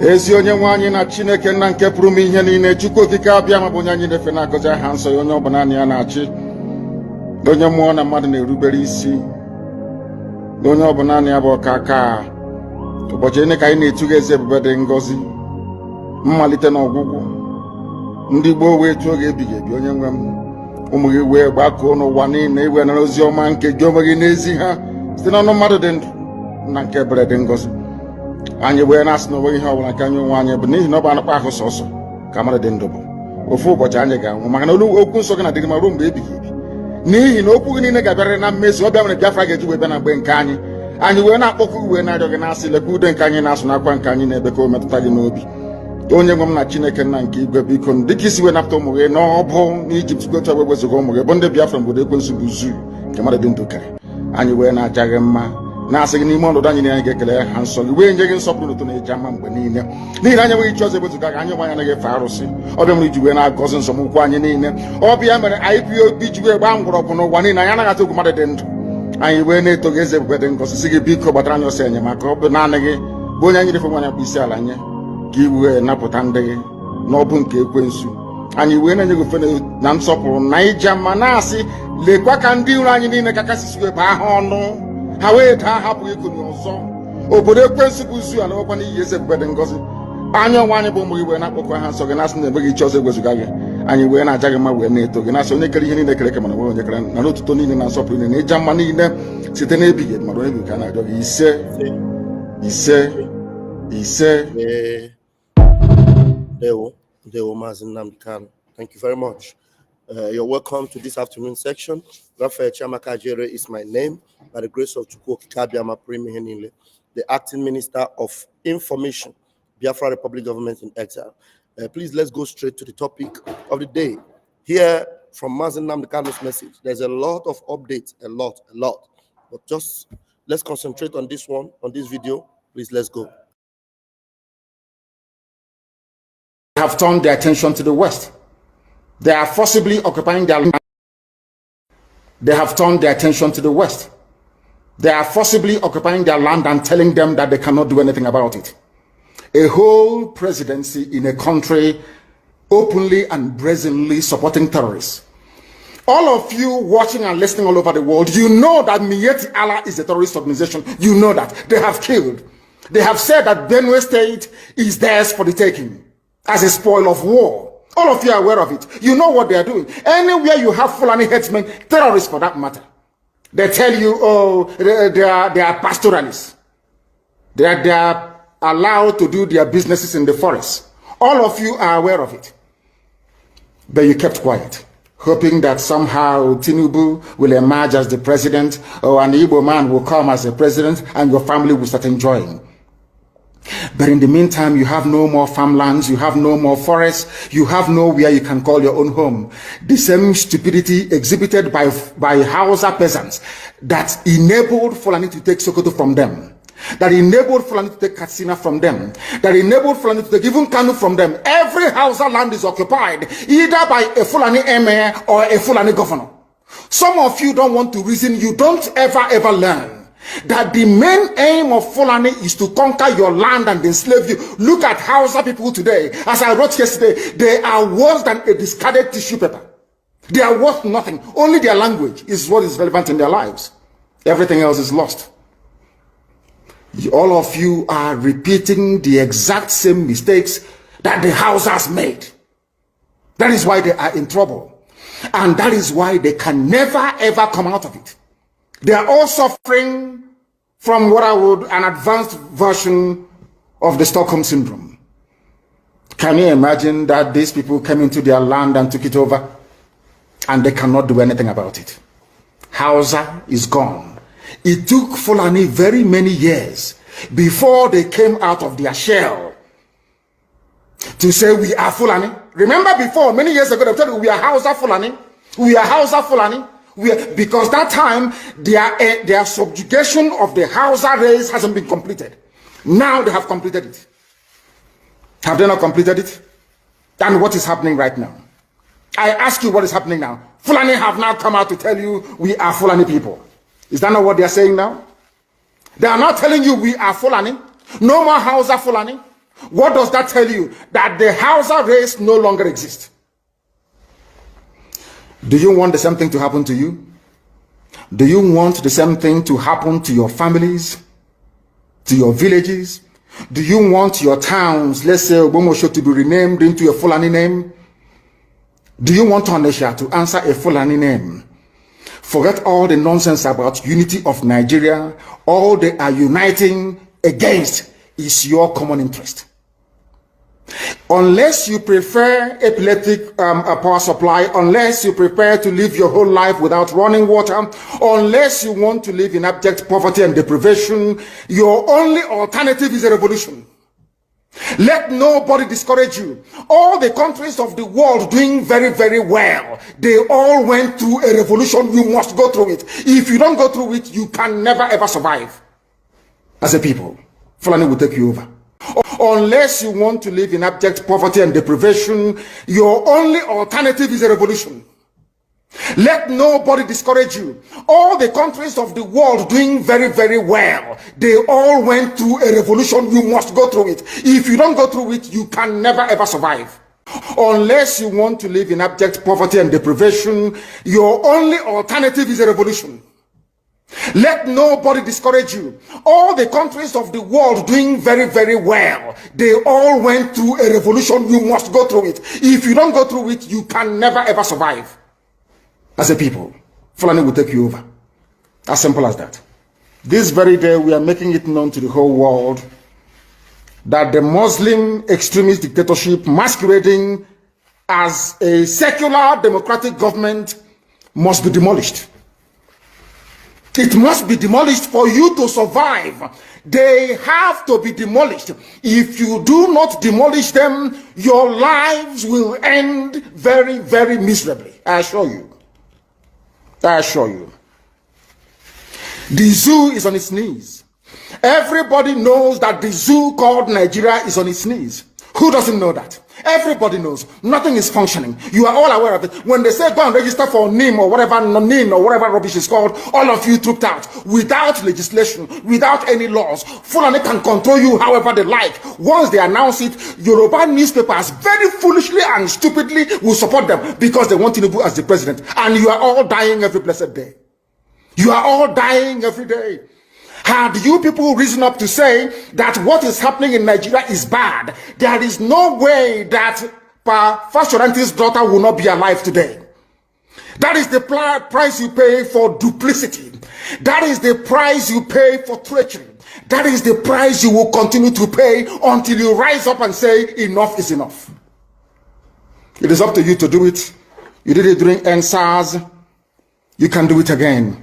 ezi onye nwe anyị na Chineke nna nke pụrụ m ihe niile, Chukwu okike abịa ma bụ onye anyị na-efe na-agọzi aha nsọ ya, onye ọ bụ naanị ya na-achị, onye mmụọ na mmadụ na-erubere isi, onye ọ bụ naanị ya bụ ọka aka. Ụbọchị ene ka anyị na-etugha eze ebube dị ngọzi, mmalite na ọgwụgwụ, ndị gboo wee tụọ oge ebighị ebi. Onye nwe m, ụmụ gị wee gbakọọ n'ụwa niile iwe nara ozi ọma nke gị onwe gị n'ezi ha site n'ọnụ mmadụ dị ndụ na nke ebere dị ngọzi. Anyị wee na-asị na onwe ihe ọbụla nke anyị onwe anyị bụ n'ihi na ọ bụ anakpa ahụ sọsọ ka mmadụ dị ndụ bụ. Ofu ụbọchị anyị ga-anwụ, maka na okwu nsọ gị na-adịrị ma ruo mgbe ebighị ebi, n'ihi na okwu gị niile ga-abịarịrị na mmezu. Ọ bịa mere Biafra ga-eji wee bịa na mgbe nke anyị. Anyị wee na-akpọkụ uwe na-arịọ gị na-asị, lekwa ude nke anyị na-asụ n'akwa nke anyị na-ebe ka o metụta gị n'obi. Onye nwe m na Chineke nna nke igwe, biko dịka isi wee napụta ụmụ gị n'ọbụ n'Ijipt gotu ọgbe wezuga ụmụ gị bụ ndị Biafra mgbodo ekwensu bụ zuu nke mmadụ dị ndụ karị. Anyị wee na-aja gị mma, na-asị gị n'ime ọnọdụ anyị na anyị ga-ekele ha nsọ gị, wee nye gị nsọpụrụ n'ụtụ na-eji ama mgbe niile, n'ihi na anyị enweghị chi ọzọ ewezuga gị. Anyị onwe anyị anaghị efe arụsị. Ọbịa mere iji wee na-agọzi nzọmụkwụ anyị niile. Ọbịa mere IPOB ji wee gbaa mgbọrọgwụ n'ụwa niile. Anyị anaghị atụ egwu mmadụ dị ndụ. Anyị wee na-eto gị eze ebube dị ngọzi, sị gị biko gbatara anyị ọsọ enyemaka. Ọ bụ naanị gị bụ onye anyị refe nwa anyị bụ isi ala nye ka i wee napụta ndị gị n'ọbụ nke ekwensu. Anyị wee na-enye gị ofe na nsọpụrụ na ija ma na-asị, lekwa ka ndị iro anyị niile ka kasị wee baa ha ọnụ, ha wee daa hapụ ikuni ọzọ. Obodo ekwensu bụ zu ala nwekwa n'ihi eze ebube dị ngọzi. Anyị onwe anyị bụ ụmụ gị wee na-akpọkọ ha nsọ gị, na-asị na enweghị chi ọzọ egwezuga gị. Anyị wee na-aja gị mma wee na-eto gị, na-asị onye kere ihe niile kere eke mana onye kere na n'otuto niile na nsọpụrụ niile na ịja mma niile site n'ebighị ebi, mara onye ka a na-arịọ gị. Ise ise ise. Thank you very much. You're welcome to this afternoon section. Raphael Chiamaka Jere is my name. By the grace of Chukwu Kabiama Primihenile, the acting minister of information, Biafra Republic Government in Exile. Please, let's go straight to the topic of the day. Here from Mazen Namdekano's message, there's a lot of updates, a lot. But just let's concentrate on this one, on this video. Please, let's go. Have turned their attention to the West. They are forcibly occupying their land. They have turned their attention to the West. They are forcibly occupying their land and telling them that they cannot do anything about it. A whole presidency in a country openly and brazenly supporting terrorists. All of you watching and listening all over the world, you know that Miyetti Allah is a terrorist organization. You know that. They have killed. They have said that Benue State is theirs for the taking as a spoil of war. All of you are aware of it. You know what they are doing. Anywhere you have Fulani headsmen, terrorists for that matter, they tell you, oh, they are pastoralists. They are allowed to do their businesses in the forest. All of you are aware of it. But you kept quiet, hoping that somehow Tinubu will emerge as the president, or an Igbo man will come as a president, and your family will start enjoying. But in the meantime, you have no more farmlands, you have no more forests, you have nowhere you can call your own home. The same stupidity exhibited by Hausa peasants that enabled Fulani to take Sokoto from them, that enabled Fulani to take Katsina from them, that enabled Fulani to take even Kanu from them. Every Hausa land is occupied either by a Fulani emir or a Fulani governor. Some of you don't want to reason, you don't ever learn that the main aim of Fulani is to conquer your land and enslave you. Look at Hausa people today. As I wrote yesterday, they are worse than a discarded tissue paper. They are worth nothing. Only their language is what is relevant in their lives. Everything else is lost. All of you are repeating the exact same mistakes that the Hausas made. That is why they are in trouble. And that is why they can never ever come out of it. They are all suffering from what I would, an advanced version of the Stockholm Syndrome. Can you imagine that these people came into their land and took it over and they cannot do anything about it? Hausa is gone. It took Fulani very many years before they came out of their shell to say we are Fulani. Remember before, many years ago, they told you we are Hausa Fulani. We are Hausa Fulani. Because that time, their subjugation of the Hausa race hasn't been completed. Now they have completed it. Have they not completed it? And what is happening right now? I ask you, what is happening now? Fulani have now come out to tell you we are Fulani people. Is that not what they are saying now? They are not telling you we are Fulani. No more Hausa Fulani. What does that tell you? That the Hausa race no longer exists. Do you want the same thing to happen to you? Do you want the same thing to happen to your families, to your villages? Do you want your towns, let's say Obomosho, to be renamed into a Fulani name? Do you want Onisha to answer a Fulani name? Forget all the nonsense about unity of Nigeria. All they are uniting against is your common interest. Unless you prefer epileptic power supply, unless you prepare to live your whole life without running water, unless you want to live in abject poverty and deprivation, your only alternative is a revolution. Let nobody discourage you. All the countries of the world doing very, very well, they all went through a revolution. You must go through it. If you don't go through it, you can never ever survive as a people. Fulani will take you over. Unless you want to live in abject poverty and deprivation, your only alternative is a revolution. Let nobody discourage you. All the countries of the world doing very, very well, they all went through a revolution. You must go through it. If you don't go through it, you can never ever survive. Unless you want to live in abject poverty and deprivation, your only alternative is a revolution. Let nobody discourage you. All the countries of the world doing very, very well, they all went through a revolution. You must go through it. If you don't go through it, you can never ever survive as a people. Fulani will take you over. As simple as that. This very day, we are making it known to the whole world that the Muslim extremist dictatorship masquerading as a secular democratic government must be demolished. It must be demolished for you to survive. They have to be demolished. If you do not demolish them, your lives will end very, very miserably. I assure you. I assure you. The zoo is on its knees. Everybody knows that the zoo called Nigeria is on its knees. Who doesn't know that? Everybody knows. Nothing is functioning. You are all aware of it. When they say go and register for NIM or whatever, NIN or whatever rubbish is called, all of you trooped out without legislation, without any laws. Fulani can control you however they like. Once they announce it, Yoruba newspapers very foolishly and stupidly will support them because they want Tinubu as the president. And you are all dying every blessed day. You are all dying every day. Had you people risen up to say that what is happening in Nigeria is bad, there is no way that Fashoranti's daughter will not be alive today. That is the price you pay for duplicity. That is the price you pay for treachery. That is the price you will continue to pay until you rise up and say enough is enough. It is up to you to do it. You did it during NSAS. You can do it again.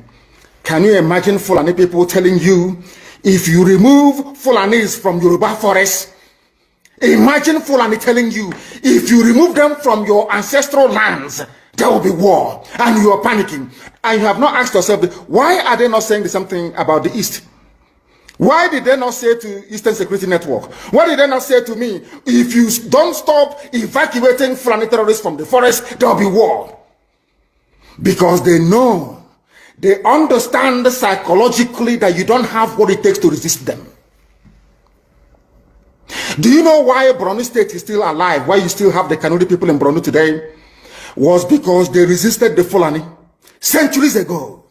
Can you imagine Fulani people telling you, if you remove Fulanis from Yoruba forest, imagine Fulani telling you, if you remove them from your ancestral lands, there will be war, and you are panicking. And you have not asked yourself, why are they not saying the same thing about the East? Why did they not say to Eastern Security Network? Why did they not say to me, if you don't stop evacuating Fulani terrorists from the forest, there will be war? Because they know. They understand psychologically that you don't have what it takes to resist them. Do you know why Borno State is still alive? Why you still have the Kanuri people in Borno today? Was because they resisted the Fulani centuries ago.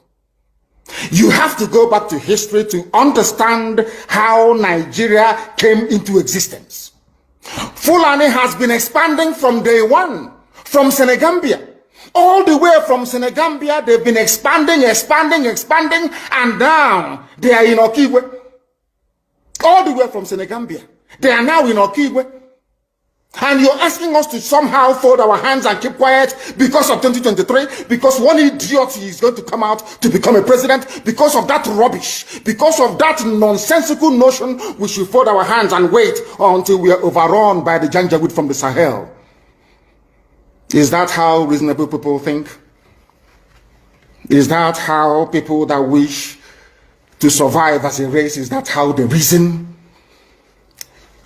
You have to go back to history to understand how Nigeria came into existence. Fulani has been expanding from day one, from Senegambia. All the way from Senegambia, they've been expanding, and now they are in Okigwe. All the way from Senegambia, they are now in Okigwe. And you're asking us to somehow fold our hands and keep quiet because of 2023, because one idiot is going to come out to become a president, because of that rubbish, because of that nonsensical notion, we should fold our hands and wait until we are overrun by the Janjaweed from the Sahel. Is that how reasonable people think? Is that how people that wish to survive as a race, is that how they reason?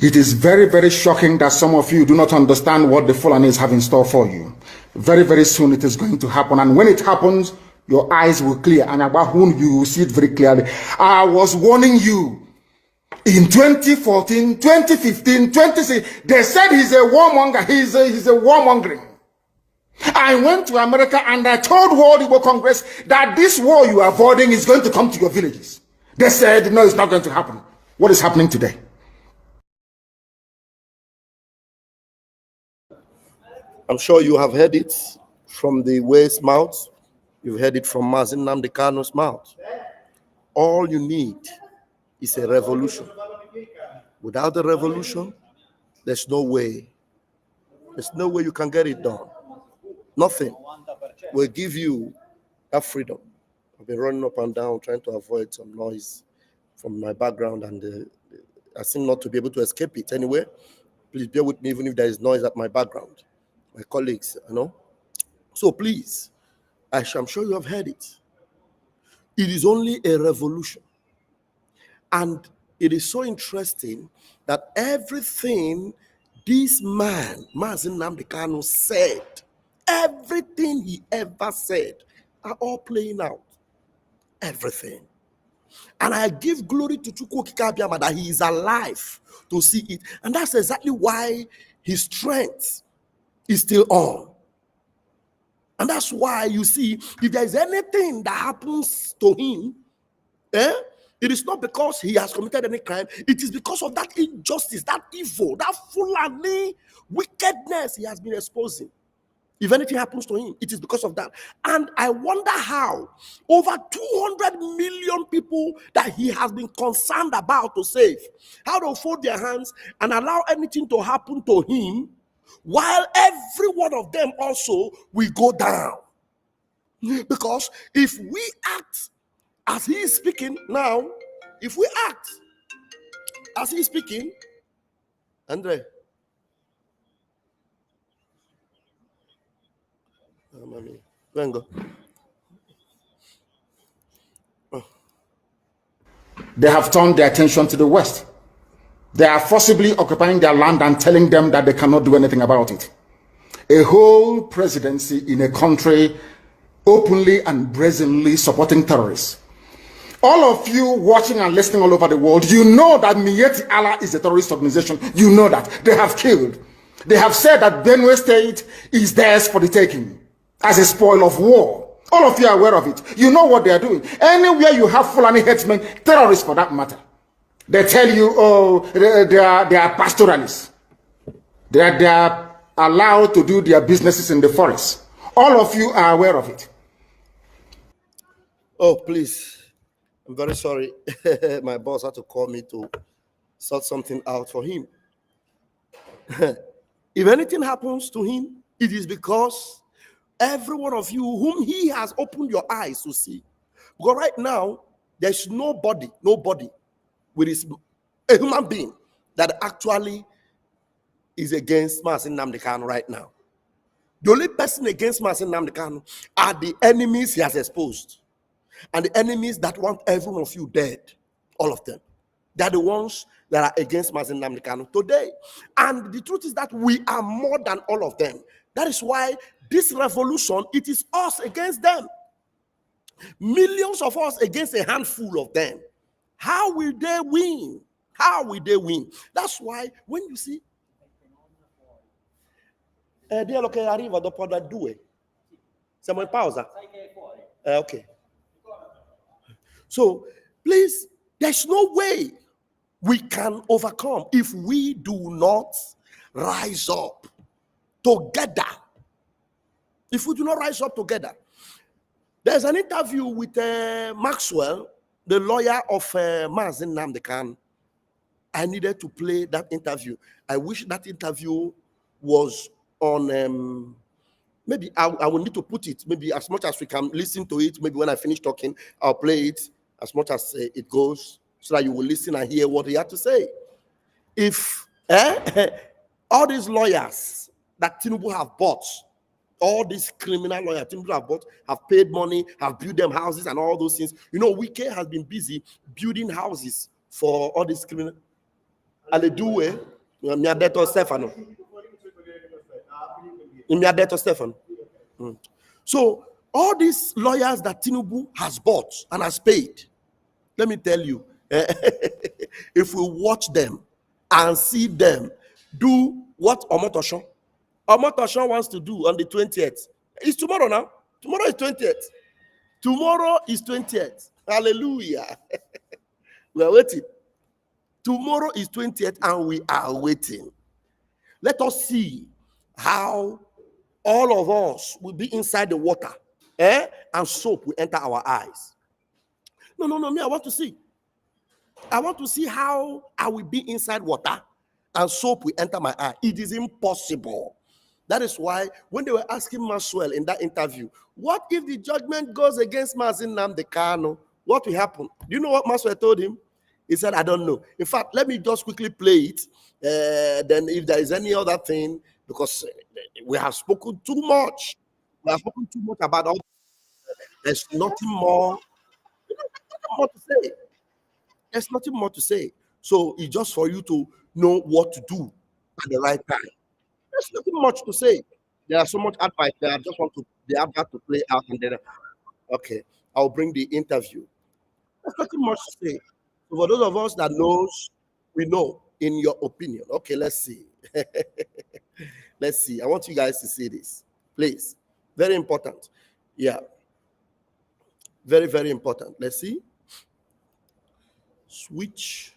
It is very, very shocking that some of you do not understand what the Fulanis have in store for you. Very, very soon it is going to happen. And when it happens, your eyes will clear. And about whom you will see it very clearly. I was warning you. In 2014, 2015, 2016, they said he's a warmonger. He's a warmongering. I went to America and I told World Igbo Congress that this war you are avoiding is going to come to your villages. They said, no, it's not going to happen. What is happening today? I'm sure you have heard it from the way's mouth. You've heard it from Mazi Nnamdi Kanu's mouth. All you need is a revolution. Without a revolution, there's no way. There's no way you can get it done. Nothing will give you that freedom. I've been running up and down trying to avoid some noise from my background, and I seem not to be able to escape it anyway. Please bear with me even if there is noise at my background. My colleagues, So please, I'm sure you have heard it. It is only a revolution. And it is so interesting that everything this man, Mazi Nnamdi Kanu, said, everything he ever said, are all playing out. Everything. And I give glory to Chukwu Okike Abiama that he is alive to see it. And that's exactly why his strength is still on. And that's why you see, if there is anything that happens to him, it is not because he has committed any crime. It is because of that injustice, that evil, that Fulani wickedness he has been exposing. If anything happens to him, it is because of that. And I wonder how over 200 million people that he has been concerned about to save, how they'll fold their hands and allow anything to happen to him, while every one of them also will go down. Because if we act as he is speaking now, if we act as he is speaking, Andre, go. They have turned their attention to the West. They are forcibly occupying their land and telling them that they cannot do anything about it. A whole presidency in a country openly and brazenly supporting terrorists. All of you watching and listening all over the world, you know that Miyetti Allah is a terrorist organization. You know that. They have killed. They have said that Benue State is theirs for the taking as a spoil of war. All of you are aware of it. You know what they are doing. Anywhere you have Fulani headsmen, terrorists for that matter, they tell you, oh, they are pastoralists. They are allowed to do their businesses in the forest. All of you are aware of it. Oh, please. I'm very sorry. My boss had to call me to sort something out for him. If anything happens to him, it is because every one of you whom he has opened your eyes to see. Because right now, there's nobody with a human being that actually is against Mazi Nnamdi Kanu right now. The only person against Mazi Nnamdi Kanu are the enemies he has exposed. And the enemies that want every one of you dead, all of them. They're the ones that are against Mazi Nnamdi Kanu today. And the truth is that we are more than all of them. That is why this revolution, it is us against them. Millions of us against a handful of them. How will they win? How will they win? That's why when you see Dio che arriva dopo da 2. Siamo in pausa. Okay. So, please, there's no way we can overcome if we do not rise up together. If we do not rise up together. There's an interview with Maxwell, the lawyer of Mazi Nnamdi Kanu. I needed to play that interview. I wish that interview was on, maybe I will need to put it, maybe as much as we can listen to it, maybe when I finish talking, I'll play it as much as it goes, so that you will listen and hear what he had to say. If all these lawyers that Tinubu have bought, all these criminal lawyers Tinubu have bought, have paid money, have built them houses and all those things. You know, Wike has been busy building houses for all these criminal. Aleduwe, Miadeto Stefano. Miadeto Stefano. So all these lawyers that Tinubu has bought and has paid, let me tell you, if we watch them and see them do what Omotosho wants to do on the 20th. It's tomorrow now. Tomorrow is 20th. Tomorrow is 20th. Hallelujah. We are waiting. Tomorrow is 20th and we are waiting. Let us see how all of us will be inside the water, and soap will enter our eyes. No, me, I want to see. I want to see how I will be inside water and soap will enter my eye. It is impossible. That is why when they were asking Maxwell in that interview, what if the judgment goes against Mazin Nnamdi Kanu? What will happen? Do you know what Maxwell told him? He said, I don't know. In fact, let me just quickly play it. Then if there is any other thing, because we have spoken too much. We have spoken too much about all. There's nothing more to say. There's nothing more to say. So it's just for you to know what to do at the right time. There's nothing much to say. There are so much advice there. I just want to the advert to play out and then okay, I'll bring the interview. There's nothing much to say. So for those of us that knows, we know in your opinion. Okay, let's see. Let's see. I want you guys to see this. Please. Very important. Yeah. Very, very important. Let's see. Switch.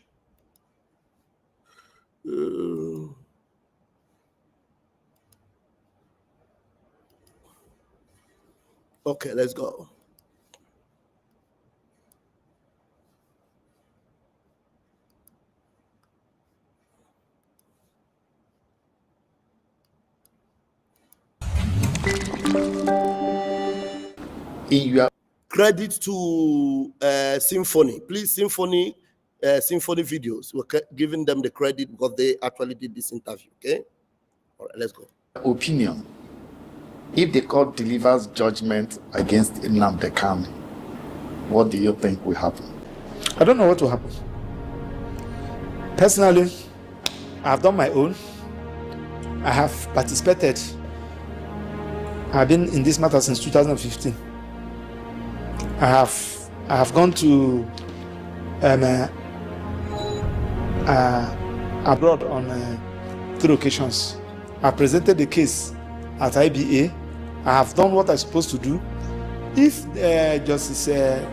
Okay, let's go. Credit to Symphony. Please, Symphony Videos. We're giving them the credit because they actually did this interview. Okay? All right, let's go. Opinion. If the court delivers judgment against Nnamdi Kanu, what do you think will happen? I don't know what will happen. Personally, I've done my own. I have participated. I've been in this matter since 2015. I have gone to abroad on 3 occasions. I presented the case at IBA. I have done what I'm supposed to do. If Justice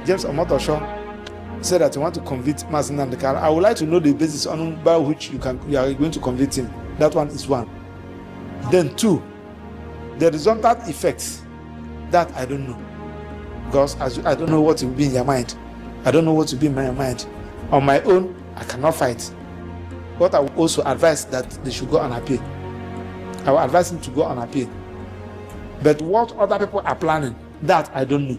James Omotosho said that you want to convict Mazin Nnamdi Kanu, I would like to know the basis on by which you are going to convict him. That one is one. Then 2, the resultant effects, that I don't know. Because I don't know what will be in your mind. I don't know what will be in my mind. On my own, I cannot fight. But I will also advise that they should go on appeal. I will advise them to go on appeal. But what other people are planning, that I don't know.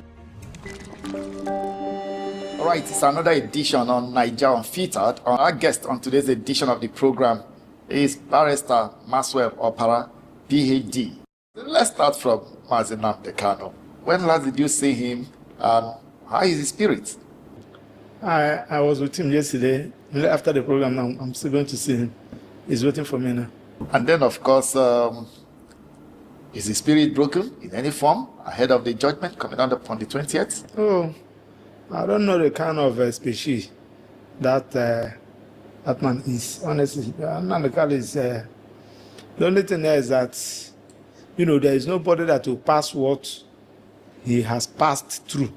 All right, it's another edition on Naija Unfiltered. Our guest on today's edition of the program is Barrister Maxwell Opara, PhD. Let's start from Mazin Nnamdi Kanu. When last did you see him, and how is his spirit? I was with him yesterday. After the program, now I'm still going to see him. He's waiting for me now. And then, of course, is his spirit broken in any form ahead of the judgment coming on the 20th? Oh, I don't know the kind of species that that man is. Honestly, Nnamdi Kanu is. The only thing there is that, there is nobody that will pass what he has passed through,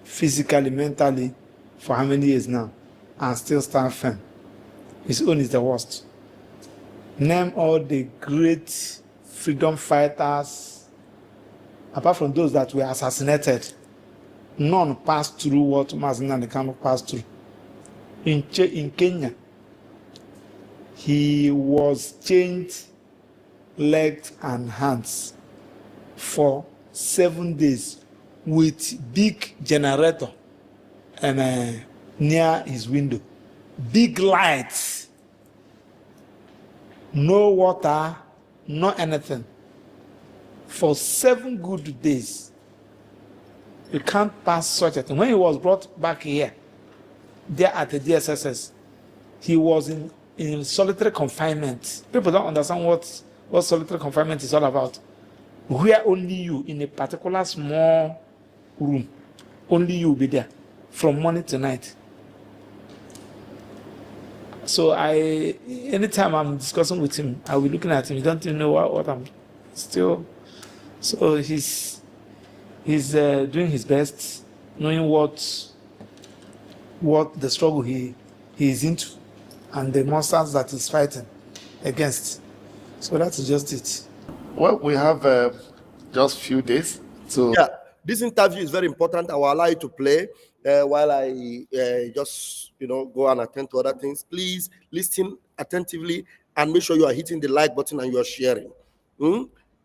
physically, mentally, for how many years now, and still stand firm. His own is the worst. Name all the great freedom fighters, apart from those that were assassinated, none passed through what Mazin Nnamdi Kanu passed through. In Kenya, he was chained legs and hands for 7 days with big generator and near his window, big lights, no water, no anything, for 7 good days. You can't pass such a thing. When he was brought back here, there at the DSSS, he was in solitary confinement. People don't understand what solitary confinement is all about. Where only you, in a particular small room, only you will be there from morning to night. So anytime I'm discussing with him, I'll be looking at him. He don't even know what I'm still. So he's doing his best, knowing what the struggle he is into, and the monsters that he's fighting against. So that's just it. Well, we have just few days to. Yeah, this interview is very important. I will allow you to play while I just go and attend to other things. Please listen attentively and make sure you are hitting the like button and you are sharing.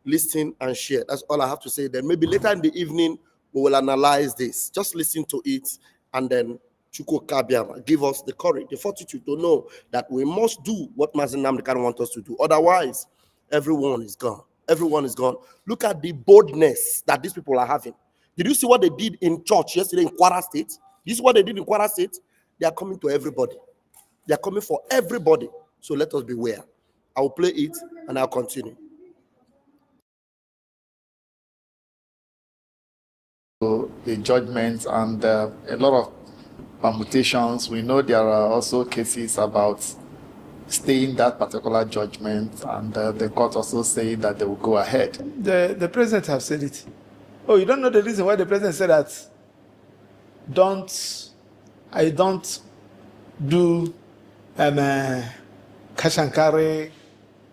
Listen and share. That's all I have to say. Then maybe later in the evening we will analyze this. Just listen to it, and then Chukwu Kabiama give us the courage, the fortitude to know that we must do what Mazi Nnamdi Kanu wants us to do. Otherwise, everyone is gone. Everyone is gone. Look at the boldness that these people are having. Did you see what they did in church yesterday in Kwara State? This is what they did in Kwara State. They are coming to everybody. They are coming for everybody. So let us beware. I will play it and I'll continue. The judgments and a lot of permutations. We know there are also cases about staying that particular judgment, and the court also saying that they will go ahead. The president have said it. Oh, you don't know the reason why the president said that? I don't do cash and carry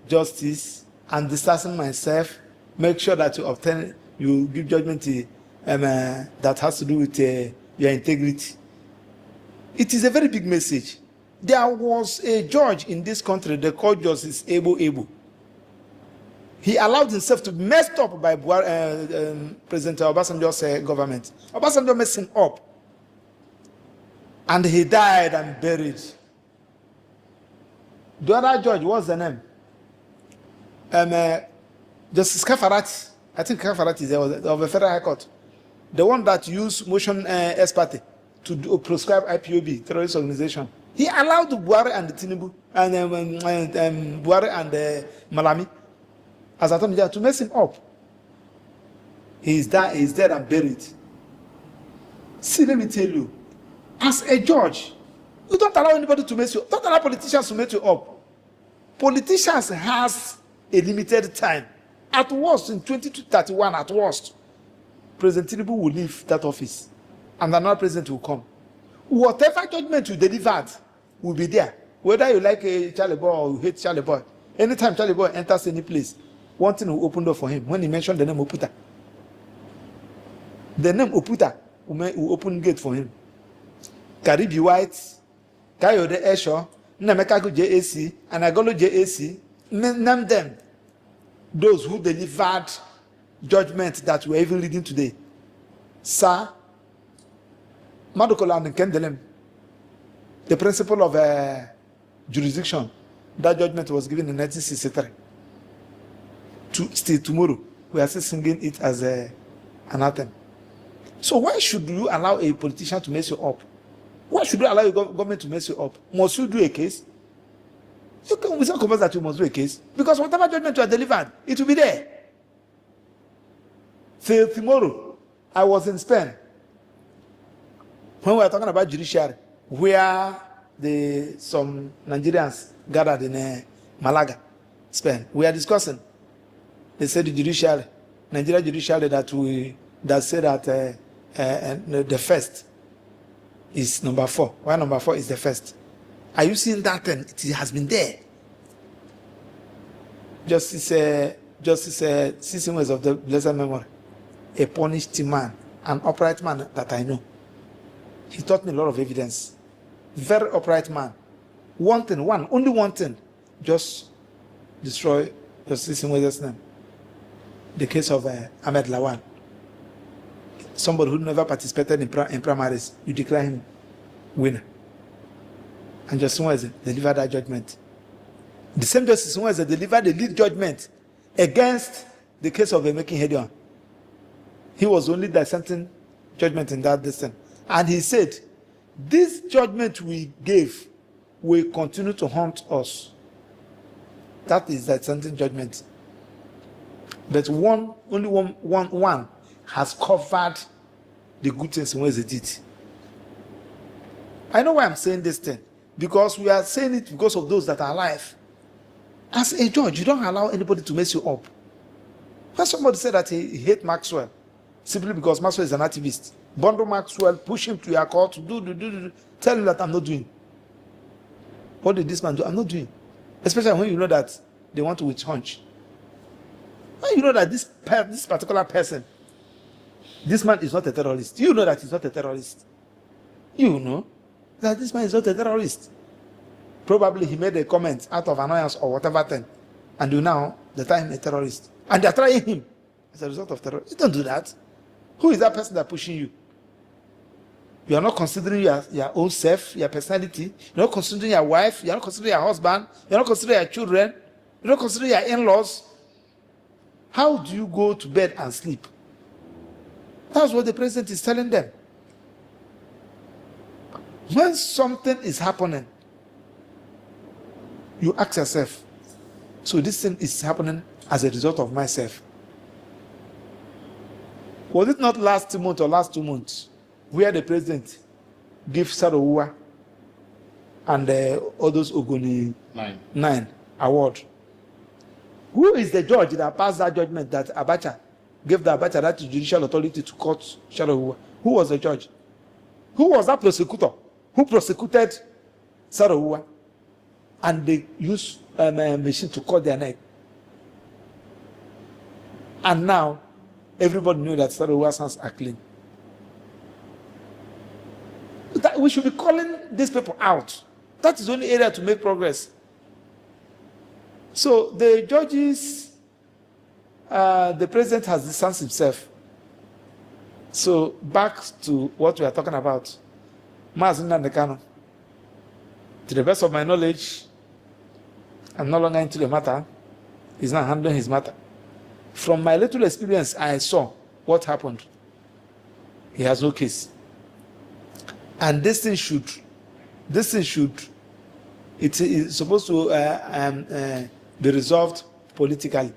justice and distancing myself. Make sure that you give judgment that has to do with your integrity. It is a very big message. There was a judge in this country, the court justice Able. He allowed himself to be messed up by President Obasanjo's government. Obasanjo messed him up. And he died and buried. The other judge, what's the name? Justice Kafarati. I think Kafarati is of the Federal High Court. The one that used motion ex parte to proscribe IPOB, terrorist organization. He allowed Buhari and Tinubu and Buhari and Malami as Attorney General to mess him up. He is dead and buried. See, let me tell you, as a judge, you don't allow anybody to mess you up. Don't allow politicians to mess you up. Politicians has a limited time. At worst, in 2031, at worst, President Tinubu will leave that office and another president will come. Whatever judgment you delivered will be there. Whether you like a Charlie Boy or you hate Charlie Boy. Anytime Charlie Boy enters any place, one thing will open door for him. When he mentioned the name Oputa, the name Oputa will open gate for him. Karibi White, Kayode Esho, Namekago JAC, and Agolo JAC, name them. Those who delivered judgment that we're even reading today. Sir, Madukola and Kendelem, the principle of jurisdiction, that judgment was given in 1963. Still tomorrow, we are still singing it as an anthem. So why should you allow a politician to mess you up? Why should you allow your government to mess you up? Must you do a case? You can without convince that you must do a case. Because whatever judgment you are delivered, it will be there. Till tomorrow, I was in Spain. When we were talking about judiciary, where some Nigerians gathered in Malaga, Spain, we are discussing. They said the judiciary, Nigeria judiciary that said that the first is number 4. Why number 4 is the first? Are you seeing that? It has been there. Justice Cecil of the blessed memory, a punished man, an upright man that I know. He taught me a lot of evidence. Very upright man. Only one thing, just destroy Justice Cecil's name. The case of Ahmed Lawan. Somebody who never participated in primaries, you declare him winner. And Justice Nweze delivered that judgment. The same Justice Nweze delivered the lead judgment against the case of MNK Hedion. He was only dissenting judgment in that distance. And he said, this judgment we gave will continue to haunt us. That is the dissenting judgment. But only one has covered the good things Nweze did. I know why I'm saying this thing. because we are saying it because of those that are alive. As a judge, you don't allow anybody to mess you up. When somebody said that he hate Maxwell simply because Maxwell is an activist, bundle Maxwell, push him to your court, do, tell him that I'm not doing. What did this man do? I'm not doing. Especially when you know that they want to witch hunt. When you know that this particular person, this man is not a terrorist. You know that he's not a terrorist. You know that this man is not a terrorist. Probably he made a comment out of annoyance or whatever thing, and you now declare him a terrorist. And they're trying him as a result of terror. You don't do that. Who is that person that's pushing you? You are not considering your own self, your personality. You're not considering your wife. You're not considering your husband. You're not considering your children. You're not considering your in-laws. How do you go to bed and sleep? That's what the president is telling them. When something is happening, you ask yourself, so this thing is happening as a result of myself. Was it not last month or last 2 months where the president gave Sarowa and all those Ogoni 9 award? Who is the judge that passed that judgment that Abacha gave the Abacha that judicial authority to court Sarowa? Who was the judge? Who was that prosecutor who prosecuted Sarowa and they used a machine to cut their neck? And now everybody knew that Sarowa's hands are clean. That we should be calling these people out. That is the only area to make progress. So the judges, the president has distanced himself. So back to what we are talking about. Mazi Nnamdi Kanu. To the best of my knowledge, I'm no longer into the matter. He's not handling his matter. From my little experience, I saw what happened. He has no case. And this thing should, it is supposed to be resolved politically.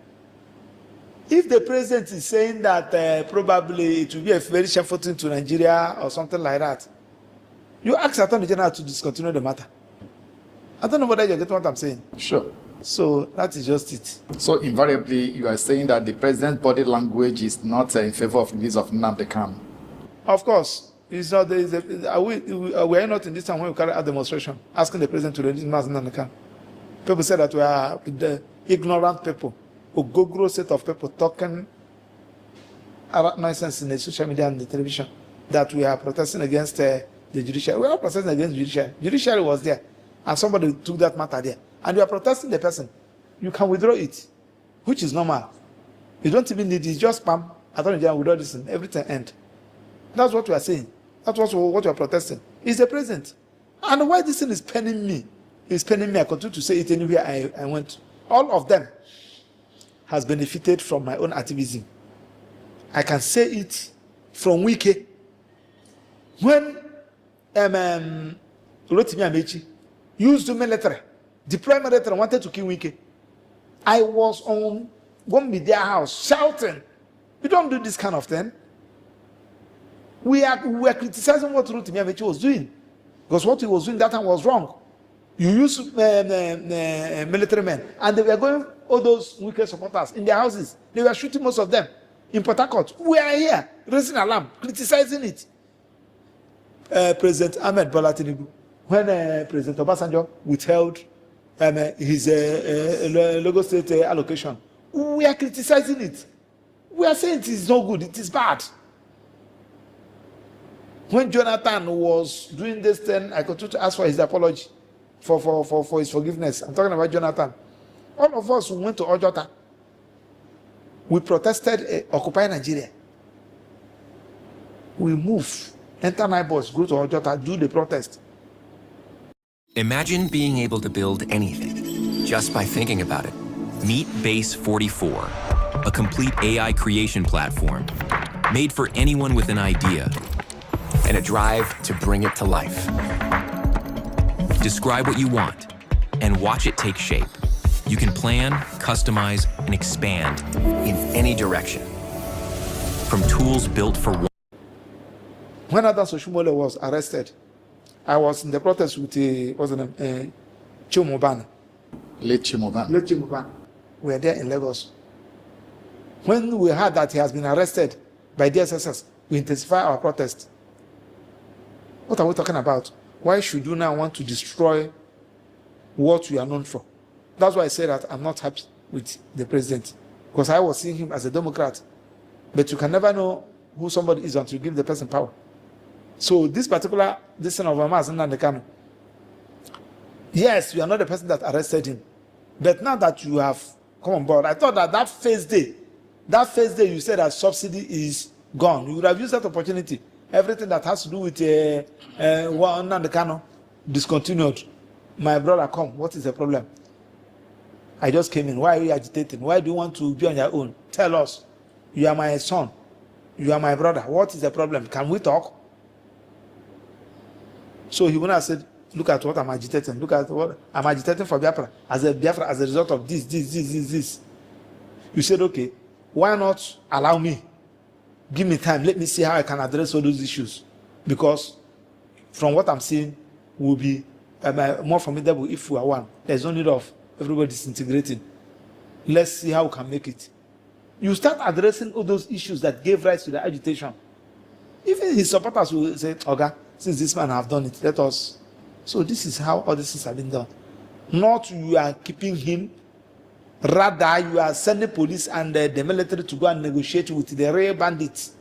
If the president is saying that probably it will be a very shameful thing to Nigeria or something like that, you ask Attorney General to discontinue the matter. I don't know whether you get what I'm saying. Sure. So that is just it. So invariably, you are saying that the president's body language is not in favor of the release of Nnamdi Kanu. Of course. It's not, we are not in this time when we carry out demonstration asking the president to release Mazi Nnamdi Kanu. People say that we are the ignorant people, a go-gro set of people talking about nonsense in the social media and the television, that we are protesting against the judiciary. We are protesting against the judiciary. Judiciary was there, and somebody took that matter there. And you are protesting the person. You can withdraw it, which is normal. You don't even need it. Just spam. Attorney General withdraw this and everything end. That's what we are saying. That's what we are protesting. It's the president. And why this thing is penning me? It's penning me. I continue to say it anywhere I went. All of them has benefited from my own activism. I can say it from Wike. When Rotimi Amechi used the military, deploy military, wanted to kill Wike, I was on one media house shouting, "You don't do this kind of thing." We were criticizing what Rotimi Amechi was doing, because what he was doing that time was wrong. You use military men, and they were going, all those wicked supporters in their houses. They were shooting most of them in Port Harcourt. We are here raising alarm, criticizing it. President Ahmed Bola Tinubu, when President Obasanjo withheld his Lagos State allocation, we are criticizing it. We are saying it is not good, it is bad. When Jonathan was doing this thing, I continued to ask for his apology, for his forgiveness. I'm talking about Jonathan. All of us went to Ojota. We protested, Occupy Nigeria. We move, enter Nibos, go to Ojota, do the protest. Imagine being able to build anything just by thinking about it. Meet Base 44, a complete AI creation platform made for anyone with an idea and a drive to bring it to life. Describe what you want and watch it take shape. You can plan, customize, and expand in any direction. From tools built for one. When Adam Soshimole was arrested, I was in the protest with what's the name? Chimoban. Late Chimoban. Late Chimoban. We were there in Lagos. When we heard that he has been arrested by DSSS, we intensify our protest. What are we talking about? Why should you now want to destroy what we are known for? That's why I say that I'm not happy with the president, because I was seeing him as a Democrat. But you can never know who somebody is until you give the person power. So this particular son of Amaz and the Kano, yes, you are not the person that arrested him. But now that you have come on board, I thought that first day you said that subsidy is gone. You would have used that opportunity. Everything that has to do with one and the Kano discontinued. My brother, come. What is the problem? I just came in. Why are you agitating? Why do you want to be on your own? Tell us. You are my son. You are my brother. What is the problem? Can we talk? So he went and said, look at what I'm agitating. Look at what I'm agitating for Biafra. As a result of this. You said, okay, why not allow me? Give me time. Let me see how I can address all those issues. Because from what I'm seeing, will be more formidable if we are one. There's no need of everybody disintegrating. Let's see how we can make it. You start addressing all those issues that gave rise to the agitation. Even his supporters will say, okay, since this man have done it, let us. So this is how all this have been done. Not you are keeping him, rather you are sending police and the military to go and negotiate with the real bandits.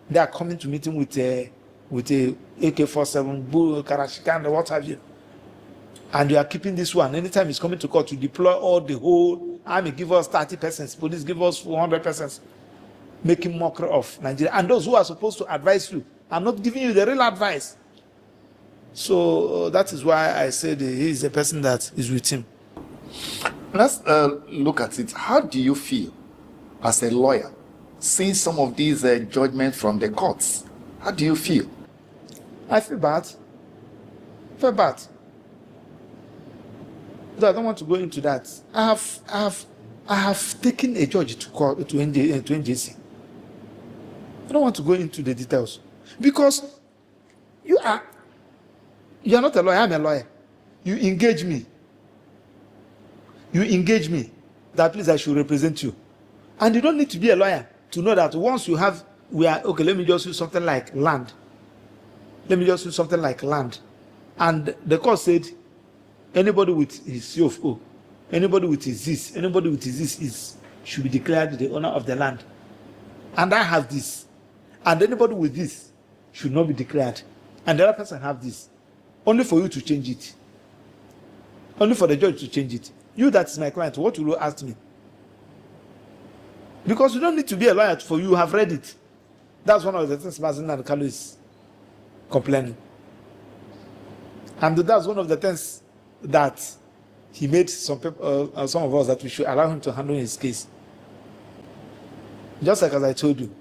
They are coming to meet him with a AK-47, bull, Karashika, what have you. And you are keeping this one. Anytime he's coming to court, you deploy all the whole army, give us 30 persons, police give us 400 persons, making mockery of Nigeria. And those who are supposed to advise you are not giving you the real advice. So that is why I said he is the person that is with him. Let's look at it. How do you feel as a lawyer seeing some of these judgments from the courts? How do you feel? I feel bad. I don't want to go into that. I have taken a judge to court to NJC. I don't want to go into the details because you are not a lawyer. I'm a lawyer. You engage me that please I should represent you, and you don't need to be a lawyer to know that once you have okay. Let me just use something like land. And the court said, anybody with his CFO, anybody with his this should be declared the owner of the land. And I have this. And anybody with this should not be declared. And the other person have this. Only for you to change it. Only for the judge to change it. You that is my client, what will you ask me? Because you don't need to be a lawyer for you have read it. That's one of the things Mazin and Kalu is complaining. And that's one of the things that he made some people, some of us, that we should allow him to handle his case. Just like as I told you,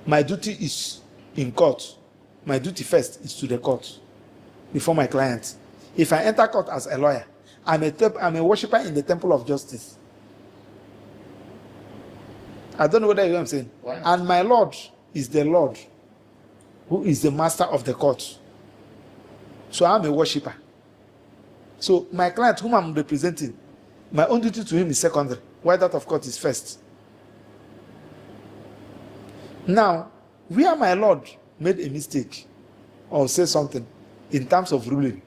my duty is in court. My duty first is to the court before my client. If I enter court as a lawyer, I'm a worshiper in the temple of justice. I don't know whether you know what I'm saying. Why? And my Lord is the Lord who is the master of the court. So I'm a worshiper. So my client whom I'm representing, my own duty to him is secondary, while that of court is first. Now, where my Lord made a mistake or say something in terms of ruling,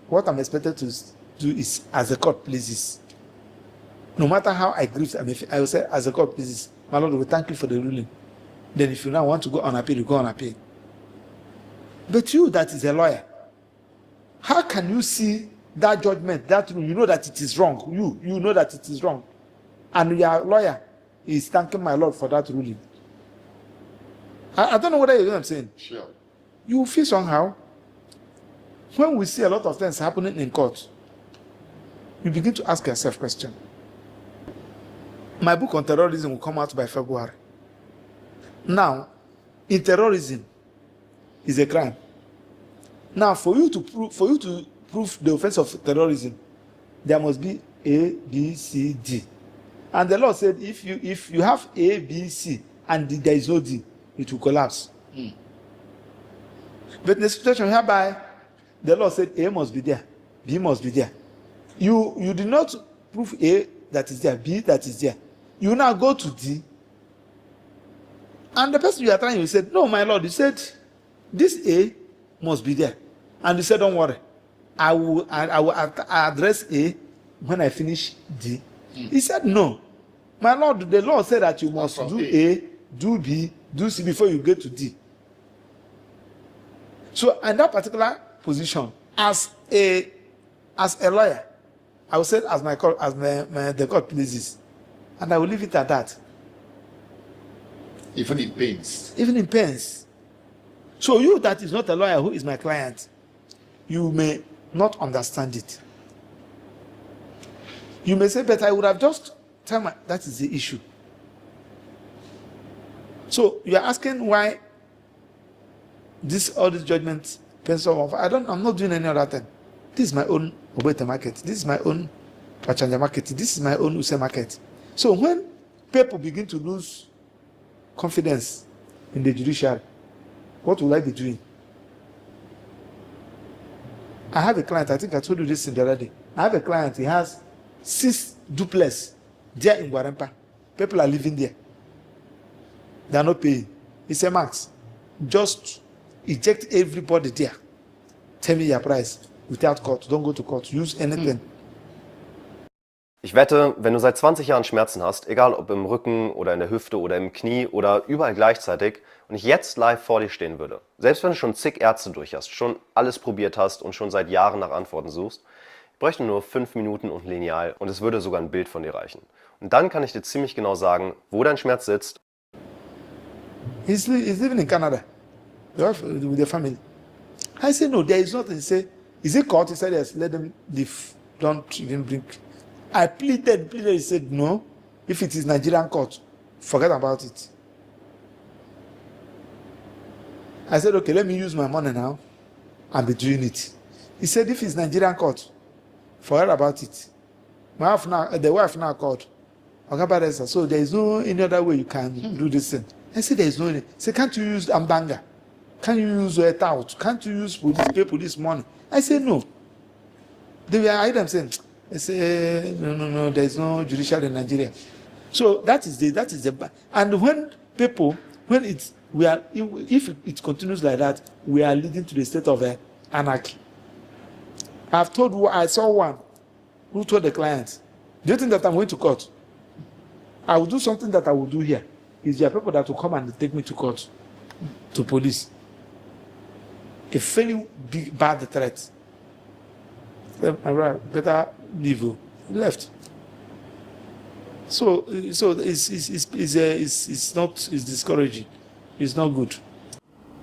what I'm expected to do is as the court pleases. No matter how I grieve, I will say as the court pleases, my Lord, we thank you for the ruling. Then if you now want to go on appeal, you go on appeal. But you that is a lawyer, how can you see that judgment, that rule? You know that it is wrong. You know that it is wrong. And your lawyer is thanking my Lord for that ruling. I don't know whether you know what I'm saying. Sure. You feel somehow. When we see a lot of things happening in court, you begin to ask yourself a question. My book on terrorism will come out by February. Now, in terrorism is a crime. Now, for you to prove the offense of terrorism, there must be A, B, C, D. And the law said if you have A, B, C, and there is no D, it will collapse. But in the situation whereby the law said A must be there, B must be there. You did not prove A that is there, B that is there. You now go to D, and the person you are trying, you said, no, my lord, you said this A must be there. And you said, don't worry, I will address A when I finish D. He said, no, my lord, the law said that you must do A, do B, do C before you get to D. So in that particular position, as a lawyer, I will say as the court pleases, and I will leave it at that. Even in pains. Even in pains. So you that is not a lawyer who is my client, you may not understand it. You may say, but I would have just tell me that is the issue. So you are asking why all these judgments pencil off. I'm not doing any other thing. This is my own Obete market. This is my own Pachanja market. This is my own Use market. So when people begin to lose confidence in the judiciary, what will I be doing? I have a client, I think I told you this in the other day. I have a client, he has 6 duplex there in Guarempa. People are living there. They are not paying. He said, Max, just eject everybody there. Tell me your price without court. Don't go to court. Use anything. Ich wette, wenn du seit 20 Jahren Schmerzen hast, egal ob im Rücken oder in der Hüfte oder im Knie oder überall gleichzeitig, und ich jetzt live vor dir stehen würde, selbst wenn du schon zig Ärzte durch hast, schon alles probiert hast und schon seit Jahren nach Antworten suchst, ich bräuchte nur 5 Minuten und ein Lineal und es würde sogar ein Bild von dir reichen. Und dann kann ich dir ziemlich genau sagen, wo dein Schmerz sitzt. He's living in Canada with the family. I said, no, there is nothing. He said, is it court? He said, yes, let them leave. Don't even bring. I pleaded. He said, no. If it is Nigerian court, forget about it. I said, okay, let me use my money now and be doing it. He said, if it's Nigerian court, forget about it. The wife now called. So there is no any other way you can do this thing. I said, there is no. He said, can't you use Ambanga? Can't you use a tout? Can't you use pay police money? I said, no. They were hiding saying, I say, no, there is no judicial in Nigeria. So that is the and when if it continues like that, we are leading to the state of anarchy. I saw one who told the client, do you think that I'm going to court? I will do something that I will do here. Is there people that will come and take me to court, to police? A very bad threat. Better leave. Left. So it's discouraging. It's not good.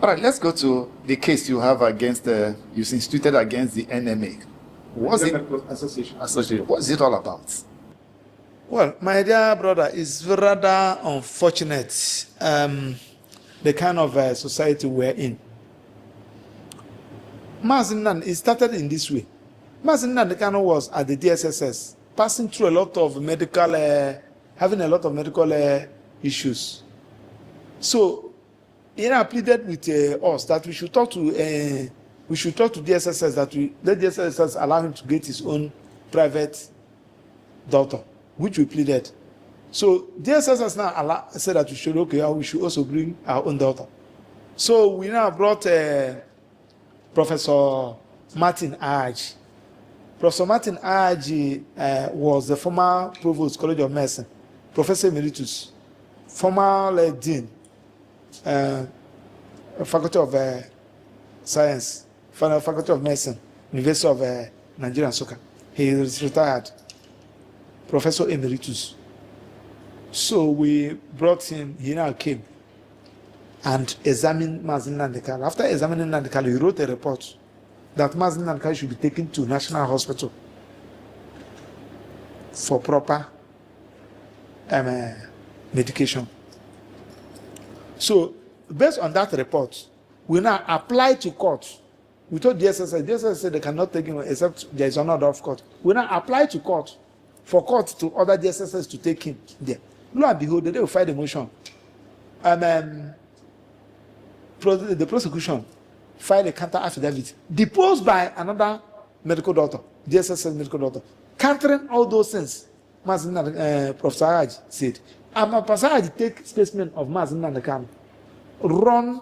All right, let's go to the case you have against you instituted against the NMA. What's it? Association. What's it all about? Well, my dear brother, it's rather unfortunate the kind of society we're in. Mazinan, it started in this way. Mazinan Dekano was at the DSSS, passing through a lot of medical, having a lot of medical issues. So, I pleaded with us that we should talk to DSSS, that let DSSS allow him to get his own private doctor, which we pleaded. So DSSS now said that we should also bring our own daughter. So we now brought Professor Martin Aj. Professor Martin Aj was the former Provost College of Medicine, Professor Emeritus, former Dean, Faculty of Science, Faculty of Medicine, University of Nigeria and Soka. He is retired, Professor Emeritus. So we brought him, he now came and examined Mazin Nandekal. After examining Nandekal, he wrote a report that Mazin Nandekal should be taken to National Hospital for proper medication. So, based on that report, we now apply to court. We told DSSS said they cannot take him except there is another of court. We now apply to court for court to order DSSS to take him there. Lo and behold, they will file the motion. The prosecution filed a counter affidavit deposed by another medical doctor, DSSS medical doctor, countering all those things. Professor Haj said, Professor Haj take specimen of Mazin Nandekano, run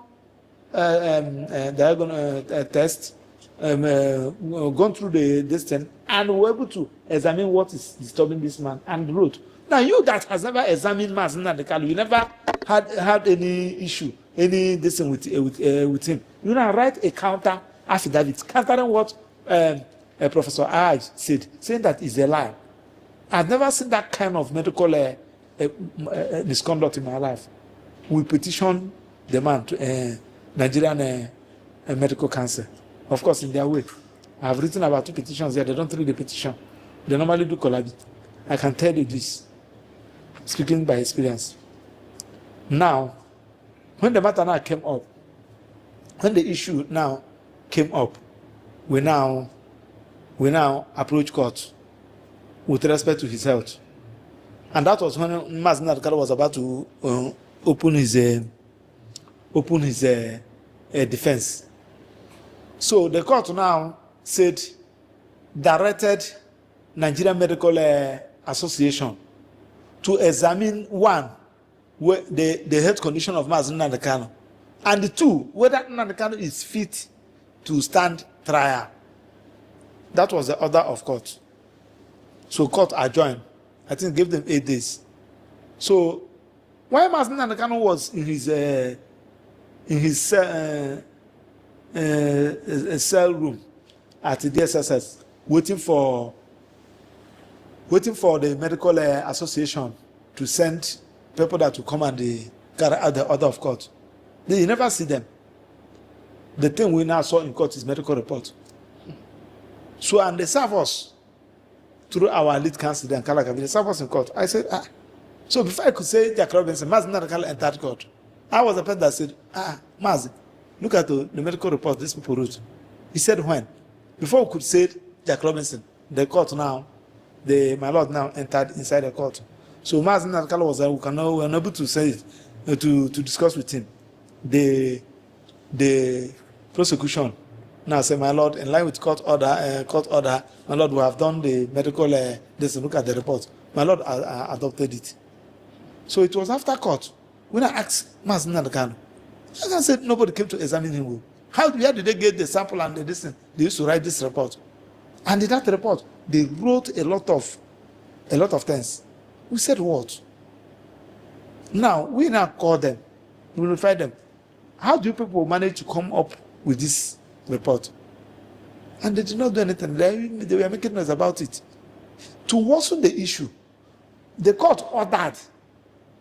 diagonal test, gone through the distance, and were able to examine what is disturbing this man and wrote. Now, you that has never examined Mazin Nandekano, you never had any issue, any distance with him. You now write a counter affidavit countering what Professor Haj said, saying that is a lie. I've never seen that kind of medical misconduct in my life. We petition the man to Nigerian Medical Council, of course, in their way. I've written about 2 petitions there. They don't read the petition. They normally do collabit. I can tell you this, speaking by experience. Now, when the matter now came up, when the issue now came up, we now approach court with respect to his health. And that was when Mazin Nandekano was about to open his defense. So the court now said, directed Nigerian Medical Association to examine one, the health condition of Mazin Nandekano, and the 2, whether Nandekano is fit to stand trial. That was the order of court. So court adjourned. I think gave them 8 days. So while Mazin Nandekano was in his cell room at the DSSS, waiting for the medical association to send people that will come and carry out the order of court, you never see them. The thing we now saw in court is medical report. So, and they serve us through our lead counsel, then Kalakabi, they serve us in court. I said, So before I could say Jack Robinson, Mazin Nandekano entered court. I was the person that said, Mazin, look at the medical report these people wrote. He said, when? Before we could say Jack Robinson, the court now, my lord now entered inside the court. So Mazin Nandekano was there, we were unable to say it, to discuss with him. The prosecution now say, my lord, in line with court order, my lord, we have done the medical, look at the report. My lord adopted it. So it was after court when I asked Mazin Nandekano, I said nobody came to examine him. Where did they get the sample and the distance? They used to write this report. And in that report, they wrote a lot of things. We said what? Now, we now call them, we notify them. How do you people manage to come up with this report? And they did not do anything. They were making noise about it. To worsen the issue, the court ordered.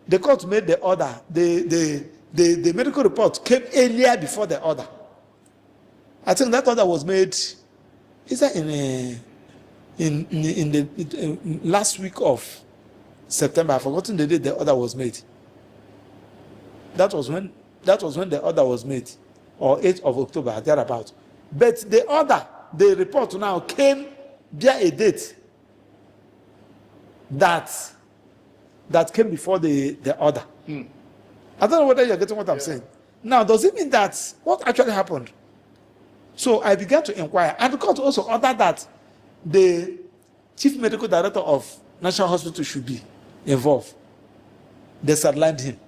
The court made the order. The medical report came earlier before the order. I think that order was made, is that in the last week of September? I've forgotten the date the order was made. That was when the order was made, or 8th of October, thereabout. But the order, the report now came via a date that came before the order. I don't know whether you're getting what I'm saying. Now, does it mean that what actually happened? So I began to inquire, and the court also ordered that the chief medical director of National Hospital should be involved. They sidelined him.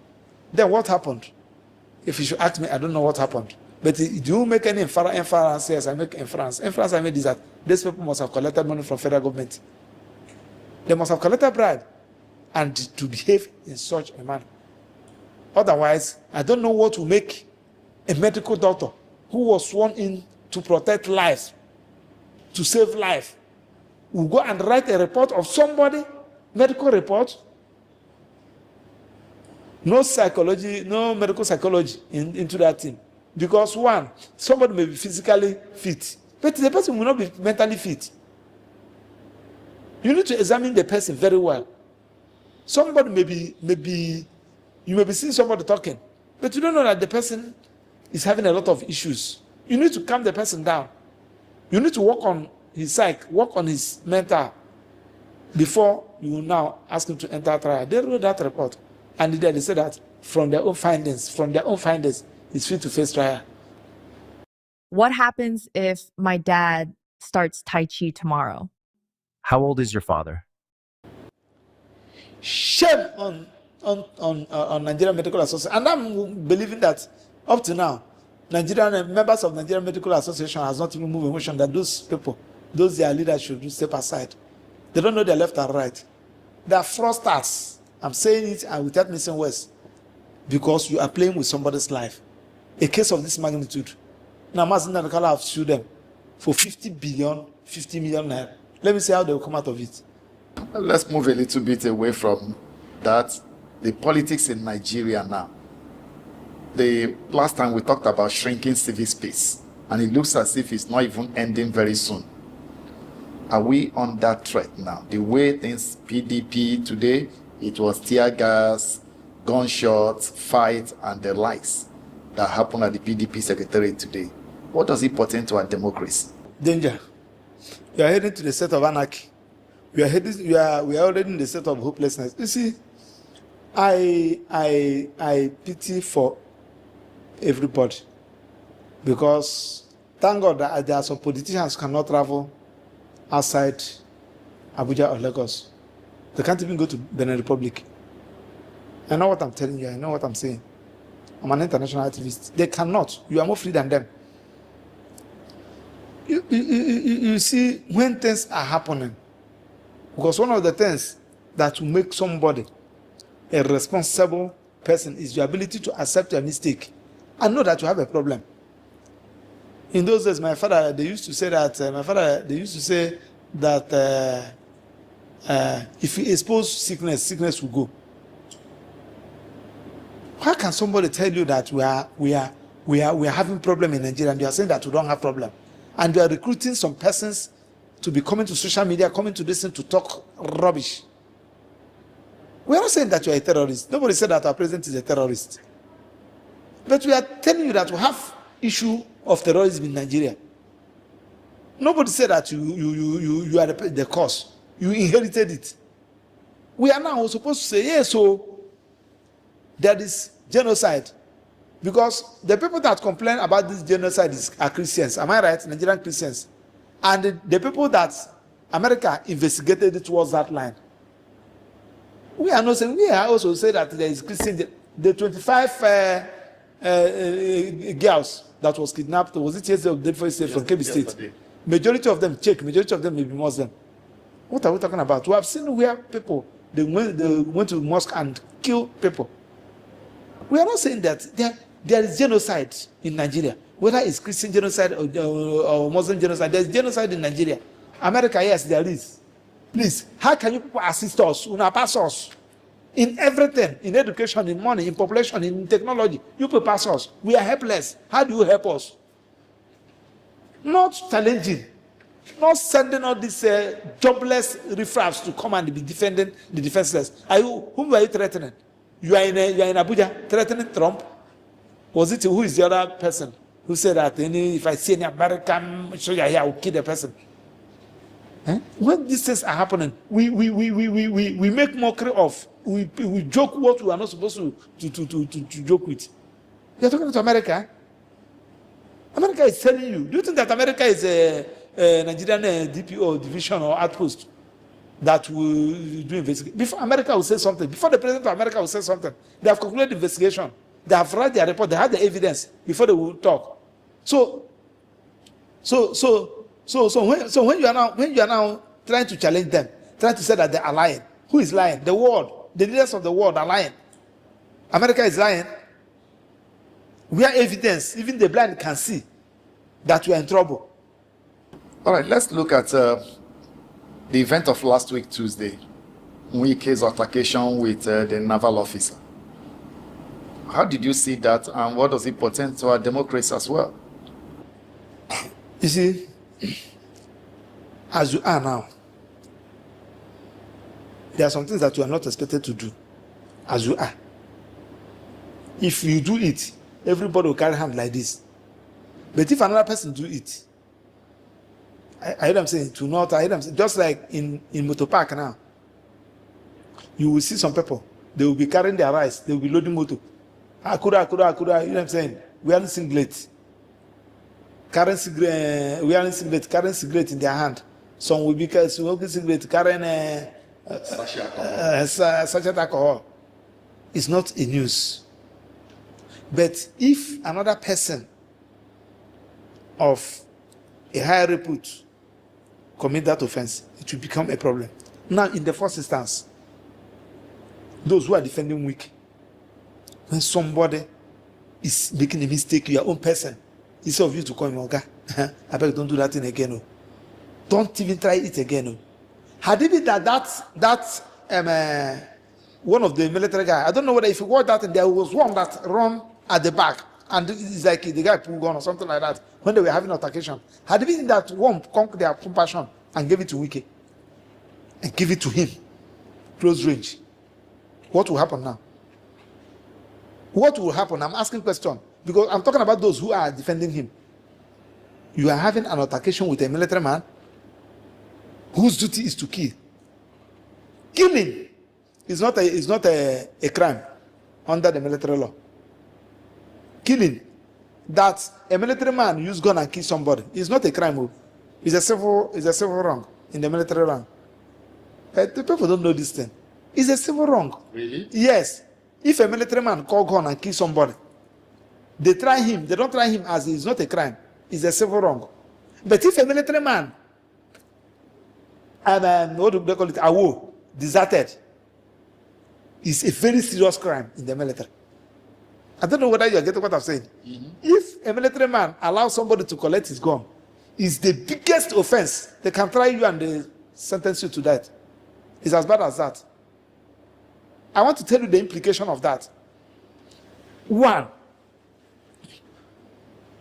Then what happened? If you should ask me, I don't know what happened. But do you make any inference? Yes, I make inference. Inference I made is that these people must have collected money from federal government. They must have collected bribe and to behave in such a manner. Otherwise, I don't know what will make a medical doctor who was sworn in to protect lives, to save life, will go and write a report of somebody, medical report. No psychology, no medical psychology into that thing. Because one, somebody may be physically fit, but the person will not be mentally fit. You need to examine the person very well. Somebody you may be seeing somebody talking, but you don't know that the person is having a lot of issues. You need to calm the person down. You need to work on his psyche, work on his mental before you now ask him to enter trial. They wrote that report, and they said that from their own findings, he's fit to face trial. What happens if my dad starts Tai Chi tomorrow? How old is your father? Shame on Nigerian Medical Association. And I'm believing that up to now, Nigerian members of Nigerian Medical Association has not even moved a motion that those people, those their leaders should step aside. They don't know their left and right. They are fraudsters. I'm saying it and without missing words, because you are playing with somebody's life. A case of this magnitude. Now, Mazin Nadekala have sued them for 50 million naira. Let me see how they will come out of it. Let's move a little bit away from that. The politics in Nigeria now. The last time we talked about shrinking civic space, and it looks as if it's not even ending very soon. Are we on that threat now? The way things PDP today, it was tear gas, gunshots, fight, and the likes that happened at the PDP secretariat today. What does it portend to our democracy? Danger. We are heading to the state of anarchy. We are already in the state of hopelessness. You see, I pity for everybody, because thank God that there are some politicians who cannot travel outside Abuja or Lagos. They can't even go to Benin Republic. I know what I'm telling you. I know what I'm saying. I'm an international activist. They cannot. You are more free than them. You see, when things are happening, because one of the things that will make somebody a responsible person is your ability to accept your mistake and know that you have a problem. In those days, my father, they used to say that, if you expose sickness, sickness will go. How can somebody tell you that we are having problem in Nigeria and you are saying that we don't have problem? And you are recruiting some persons to be coming to social media, coming to listen to talk rubbish. We are not saying that you are a terrorist. Nobody said that our president is a terrorist. But we are telling you that we have issue of terrorism in Nigeria. Nobody said that you are the cause. You inherited it. We are now supposed to say, yes, so there is genocide. Because the people that complain about this genocide are Christians. Am I right? Nigerian Christians. And the people that America investigated towards that line. We are not saying, we are also saying that there is Christian. The 25 girls that was kidnapped, was it yesterday or the day before yesterday from Kebbi State? Majority of them may be Muslim. What are we talking about? We have seen where people, they went to mosque and kill people. We are not saying that there is genocide in Nigeria. Whether it's Christian genocide or Muslim genocide, there is genocide in Nigeria. America, yes, there is. Please, how can you people assist us, pass us? In everything, in education, in money, in population, in technology, you people pass us. We are helpless. How do you help us? Not challenging, not sending all these jobless riffraffs to come and be defending the defenseless. Whom are you threatening? You are in Abuja threatening Trump? Was it who is the other person who said that if I see any American soldier here, I will kill the person? When these things are happening, we make mockery of, we joke what we are not supposed to joke with. You're talking to America. America is telling you. Do you think that America is a Nigerian DPO division or outpost that will do investigation? Before America will say something, before the president of America will say something, they have concluded the investigation. They have read their report. They have the evidence before they will talk. So when you are now trying to challenge them, trying to say that they are lying, who is lying? The world, the leaders of the world are lying. America is lying. We have evidence. Even the blind can see that we are in trouble. All right, let's look at the event of last week, Tuesday, MNK's altercation with the naval officer. How did you see that, and what does it portend to our democracy as well? You see, as you are now, there are some things that you are not expected to do, as you are. If you do it, everybody will carry hand like this. But if another person do it, I hear them saying, to not, I hear them saying, just like in motor park now, you will see some people, they will be carrying their rice, they will be loading motor. Akura, you know what I'm saying? We are singlet. wearing cigarette, carrying cigarette in their hand. Some will be smoking cigarette, carrying sachet alcohol. It's not a news. But if another person of a higher repute commit that offense, it will become a problem. Now, in the first instance, those who are defending weak, when somebody is making a mistake, your own person, instead of you to call him Oga, I beg, don't do that thing again. Don't even try it again. Had it been that one of the military guy, I don't know whether if you watch that, and there was one that run at the back, and it's like the guy pulled gun or something like that when they were having altercation. Had it been that one conquered their compassion and gave it to Wike and give it to him, close range, what will happen now? What will happen? I'm asking question because I'm talking about those who are defending him. You are having an altercation with a military man whose duty is to kill. Killing is not a crime under the military law. Killing, that a military man use gun and kill somebody, is not a crime. It's a civil wrong in the military rank. The people don't know this thing. It's a civil wrong. Really? Yes. If a military man call gun and kill somebody, they try him. They don't try him as it's not a crime. It's a civil wrong. But if a military man and what do they call it, awo, deserted, it's a very serious crime in the military. I don't know whether you are getting what I'm saying. Mm-hmm. If a military man allows somebody to collect his gun, it's the biggest offense. They can try you and they sentence you to death. It's as bad as that. I want to tell you the implication of that. One,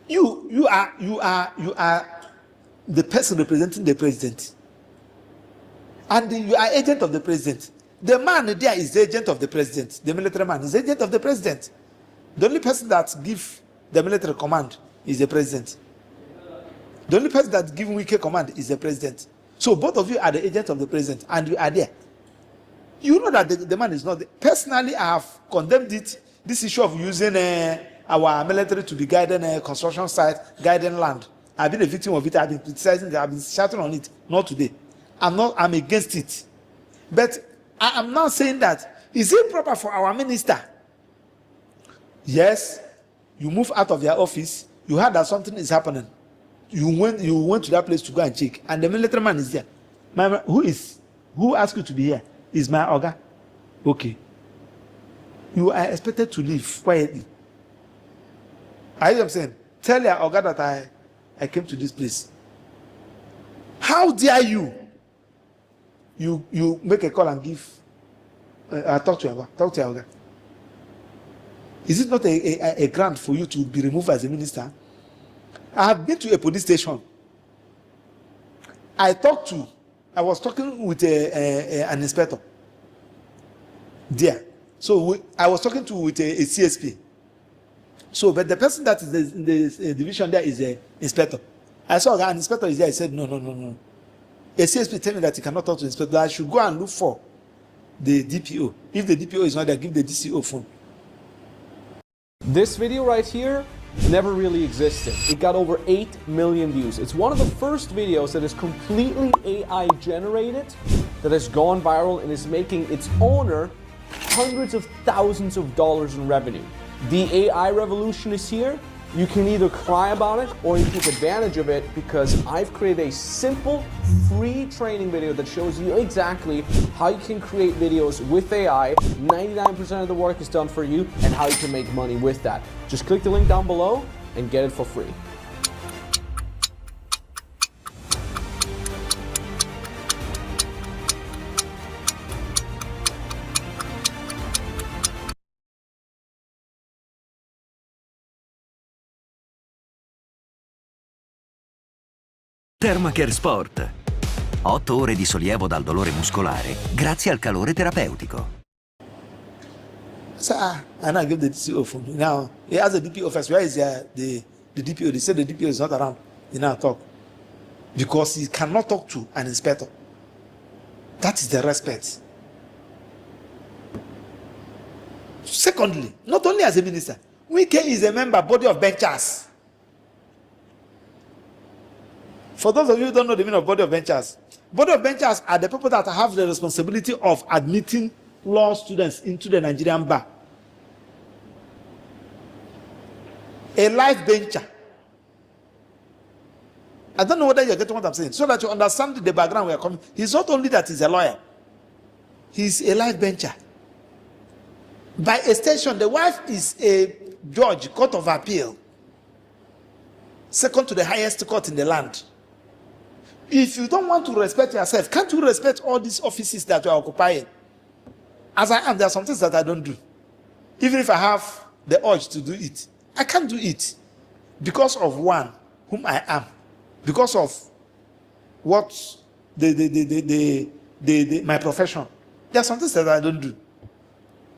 you are the person representing the president, and you are agent of the president. The man there is the agent of the president. The military man is agent of the president. The only person that gives the military command is the president. The only person that gives Wike command is the president. So both of you are the agents of the president, and you are there. You know that the man is not there. Personally, I have condemned this issue of using our military to be guiding a construction site, guiding land. I've been a victim of it. I've been criticizing it. I've been shouting on it. Not today. I'm against it. But I am now saying that, is it proper for our minister? Yes, you move out of your office, you heard that something is happening. You went to that place to go and check, and the military man is there. Who asked you to be here? Is my Oga. Okay. You are expected to leave quietly. I am saying, tell your Oga that I came to this place. How dare you? You make a call and give. Talk to your Oga. Talk to your Oga. Is it not a grant for you to be removed as a minister? I have been to a police station. I was talking with an inspector there. So I was talking with a CSP. So, but the person that is in the division there is an inspector. I saw an inspector is there. I said, no. A CSP tell me that he cannot talk to the inspector. I should go and look for the DPO. If the DPO is not there, give the DCO phone. This video right here never really existed. It got over 8 million views. It's one of the first videos that is completely AI generated, that has gone viral and is making its owner hundreds of thousands of dollars in revenue. The AI revolution is here. You can either cry about it or you take advantage of it, because I've created a simple free training video that shows you exactly how you can create videos with AI. 99% of the work is done for you, and how you can make money with that. Just click the link down below and get it for free. Thermacare Sport. 8 ore di sollievo dal dolore muscolare grazie al calore terapeutico. So I now give the DPO phone. Now he has a DPO first. Where is the DPO? They said the DPO is not around. He now talk because he cannot talk to an inspector. That is the respect. Secondly, not only as a minister, Wike is a member body of benchers. For those of you who don't know the meaning of body of benchers are the people that have the responsibility of admitting law students into the Nigerian bar. A life bencher. I don't know whether you're getting what I'm saying, so that you understand the background we are coming. He's not only that he's a lawyer, he's a life bencher. By extension, the wife is a judge, court of appeal, second to the highest court in the land. If you don't want to respect yourself, can't you respect all these offices that you are occupying? As I am, there are some things that I don't do. Even if I have the urge to do it, I can't do it because of one, whom I am, because of what my profession. There are some things that I don't do.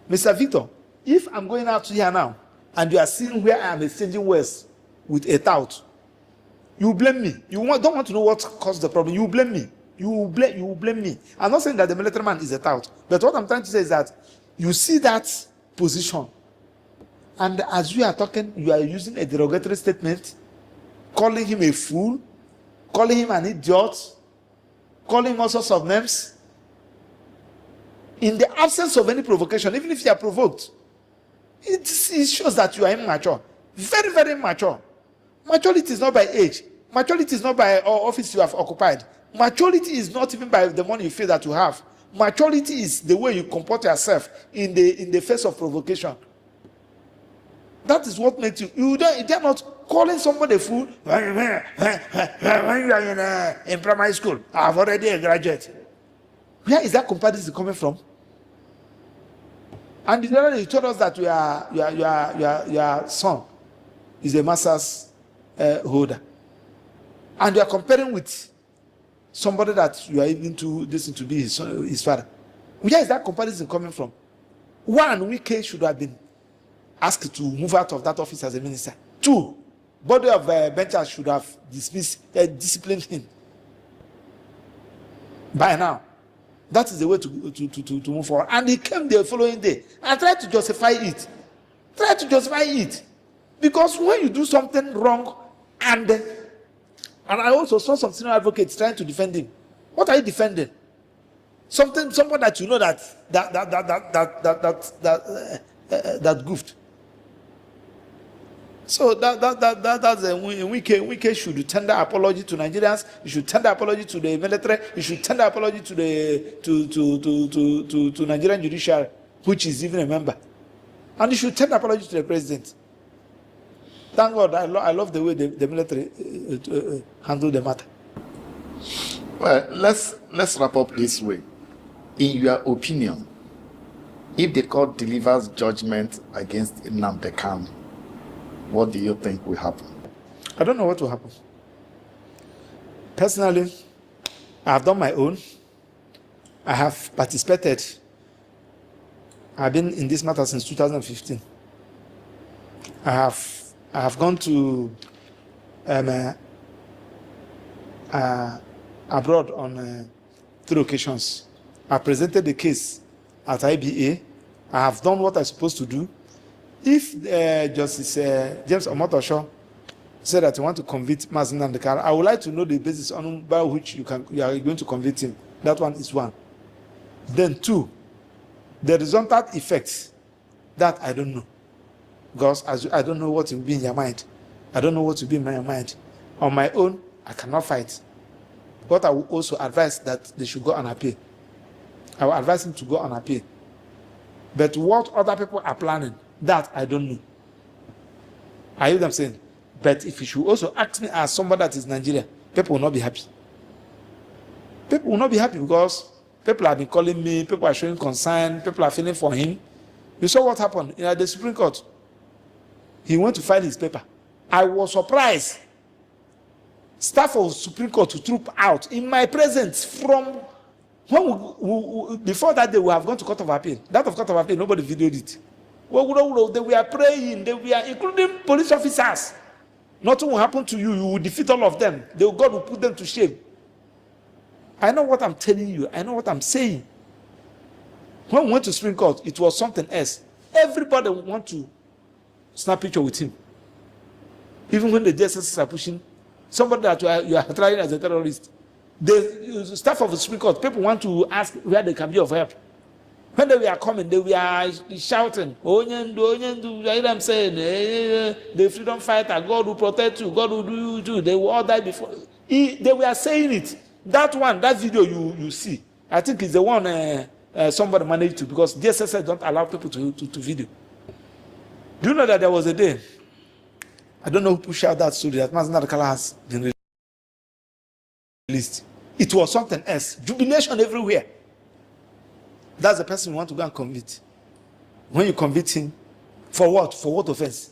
Mr. Victor, if I'm going out here now and you are seeing where I am exchanging words with a tout, you blame me. You don't want to know what caused the problem. You blame me. You blame me. I'm not saying that the military man is a tout, but what I'm trying to say is that you see that position, and as you are talking, you are using a derogatory statement, calling him a fool, calling him an idiot, calling him all sorts of names. In the absence of any provocation, even if you are provoked, it shows that you are immature. Very, very immature. Maturity is not by age. Maturity is not by office you have occupied. Maturity is not even by the money you feel that you have. Maturity is the way you comport yourself in the face of provocation. That is what makes you. They're not calling somebody a fool when you are in primary school. I've already a graduate. Where is that comparison coming from? And the other day you told us that your son is a master's holder, and you are comparing with somebody that you are even to listen to be his father. Where is that comparison coming from? One, Wike should have been asked to move out of that office as a minister. Two, body of benchers should have disciplined him by now. That is the way to move forward. And he came the following day and tried to justify it. Because when you do something wrong, and I also saw some senior advocates trying to defend him. What are you defending? Someone that you know that goofed. So that's Wike should tender apology to Nigerians. You should tender apology to the military. You should tender apology to the to Nigerian judiciary, which is even a member, and you should tender apology to the president. Thank God, I love the way the military handle the matter. Well, let's wrap up this way. In your opinion, if the court delivers judgment against Nnamdi Kanu, what do you think will happen? I don't know what will happen. Personally, I have done my own. I have participated. I've been in this matter since 2015. I have gone to abroad on 3 occasions. I presented the case at IBA. I have done what I'm supposed to do. If Justice James Omotosho said that you want to convict Mazi Nnamdi Kanu, I would like to know the basis on by which you are going to convict him. That one is one. Then 2, the resultant effects, that I don't know. Because I don't know what will be in your mind. I don't know what will be in my mind. On my own, I cannot fight. But I will also advise that they should go on appeal. I will advise him to go on appeal. But what other people are planning, that I don't know. I hear them saying, but if you should also ask me as somebody that is Nigerian, people will not be happy. People will not be happy because people have been calling me, people are showing concern, people are feeling for him. You saw what happened in the Supreme Court. He went to file his paper. I was surprised. Staff of Supreme Court to troop out in my presence from when before that day we have gone to Court of Appeal. That of Court of Appeal, nobody videoed it. They were praying, they were including police officers. Nothing will happen to you, you will defeat all of them. God will put them to shame. I know what I'm telling you, I know what I'm saying. When we went to Supreme Court, it was something else. Everybody want to snap picture with him. Even when the justices are pushing somebody that you are trying as a terrorist. The staff of the Supreme Court, people want to ask where they can be of help. When they were coming, they were shouting, Onyendu, Onyendu, you hear them saying, the freedom fighter, God will protect you, God will do you. They will all die before. They were saying it. That one, that video you see, I think is the one somebody managed to, because DSS don't allow people to video. Do you know that there was a day, I don't know who pushed out that story, that Mazda Kala has been released. It was something else. Jubilation everywhere. That's the person you want to go and convict. When you convict him, for what? For what offense?